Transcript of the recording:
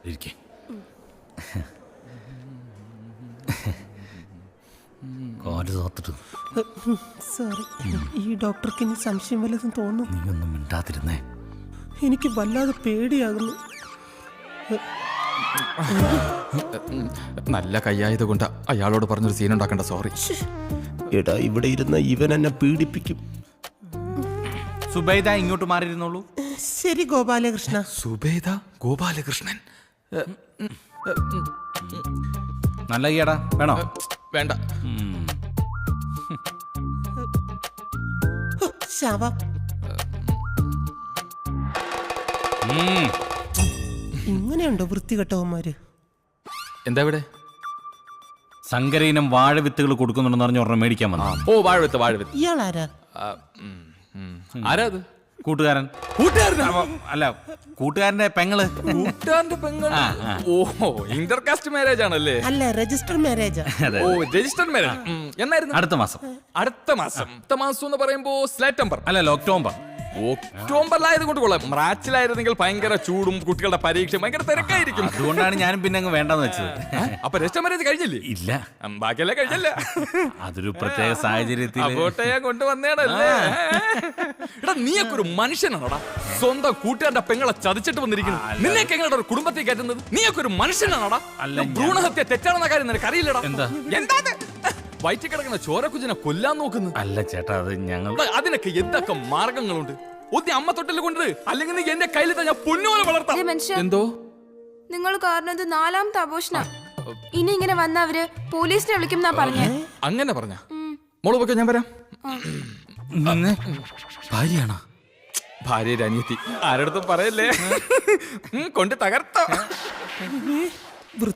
ഇരിക്കേ. കാല് തോത്തിട്ട്. സോറി, ഈ ഡോക്ടർക്ക് ഇനി സംശയം വല്ലതും തോന്നും. നീ ഒന്നും മിണ്ടാതിരുന്നേ. എനിക്ക് വല്ലാതെ പേടിയാകുന്നു. നല്ല കയ്യായത് കൊണ്ട് അയാളോട് പറഞ്ഞൊരു സീൻ ഉണ്ടാക്കണ്ട. സോറി. എടാ, ഇവിടെ ഇരുന്ന ഇവൻ എന്നെ പീഡിപ്പിക്കും. സുബൈദ ഇങ്ങോട്ട് മാറിയിരുന്നോളൂ. ശരി ഗോപാലകൃഷ്ണ. സുബേദ ഗോപാലകൃഷ്ണൻ. നല്ല കൈയാടാ, വേണോ? വേണ്ട. ശവം. ഇങ്ങനെയുണ്ടോ വൃത്തികെട്ടവന്മാര്? എന്താ ഇവിടെ? സങ്കരയിനം വാഴവിത്തുകൾ കൊടുക്കുന്നുണ്ടെന്ന് പറഞ്ഞ ഒരെണ്ണം മേടിക്കാൻ വന്നു. ഓ, വാഴവിത്ത്. വാഴവിത്ത്. ഇയാളാരാ? ആരാ അത്? കൂട്ടുകാരൻ. അല്ല, കൂട്ടുകാരന്റെ പെങ്ങള്. കൂട്ടുകാരന്റെ പെങ്ങൾ. ഓഹോ, ഇന്റർകാസ്റ്റ് മാരേജ് ആണല്ലേ? അല്ല, രജിസ്റ്റർ മാരേജാ. ഓ, രജിസ്റ്റർ മാരേജ്. എന്നായിരുന്നു? അടുത്ത മാസം. അടുത്ത മാസം എന്ന് പറയുമ്പോ സെപ്റ്റംബർ അല്ലല്ലോ, ഒക്ടോബർ. ഒക്ടോബറിലായത് കൊണ്ട് കൊള്ളാം. മാർച്ചിലായിരുന്നെങ്കിൽ ഭയങ്കര ചൂടും കുട്ടികളുടെ പരീക്ഷ ഭയങ്കര തിരക്കായിരിക്കും. അതുകൊണ്ടാണ് ഞാനും പിന്നെ അങ്ങ് വേണ്ടെന്ന് വെച്ചത്. അപ്പൊ രജിസ്റ്റർ മാരേജ് കഴിഞ്ഞില്ലേ? ഇല്ല, ബാക്കിയല്ലേ കഴിഞ്ഞല്ല. അതൊരു പ്രത്യേക സാഹചര്യത്തിൽ കോട്ടയെ കൊണ്ടുവന്നേടല്ലേ. എടാ, നീയൊക്കെ ഒരു മനുഷ്യനാണോടാ? സ്വന്തം കൂട്ടുകാരുടെ പെങ്ങളെ ചതിച്ചിട്ട് വന്നിരിക്കുന്നു. നിന്നെയൊക്കെ എങ്ങനെ ഒരു കുടുംബത്തിൽ കയറ്റുന്നത്? നീയൊക്കെ ഒരു മനുഷ്യനാണോടാ? ഭ്രൂണഹത്യ തെറ്റാണെന്ന കാര്യം നിനക്ക് അറിയില്ലടാ. എന്താ വയറ്റിൽ കിടക്കുന്ന ചോരക്കുഞ്ഞിനെ കൊല്ലാൻ നോക്കുന്നു? അല്ല ചേട്ടാ, അത് ഞങ്ങൾ. അതിനൊക്കെ എന്തൊക്കെ മാർഗങ്ങളുണ്ട്? ഒത്തി അമ്മ തൊട്ടിൽ കൊണ്ട്, അല്ലെങ്കിൽ നീ എന്റെ കയ്യിൽ ഞാൻ പൊന്നുപോലെ വളർത്താം. എന്തോ നിങ്ങൾ കാരണം ഇത് 4ാമത്തെ അബോഷന. ഇനി ഇങ്ങനെ വന്നവര് പോലീസിനെ വിളിക്കും പറഞ്ഞേ. അങ്ങനെ പറഞ്ഞ മോള് പോക്കോ, ഞാൻ വരാം. ഭാര്യയാണോ? ഭാര്യ അനിയത്തി. ആരടുത്തും പറയല്ലേ. കൊണ്ട് തകർത്തോ.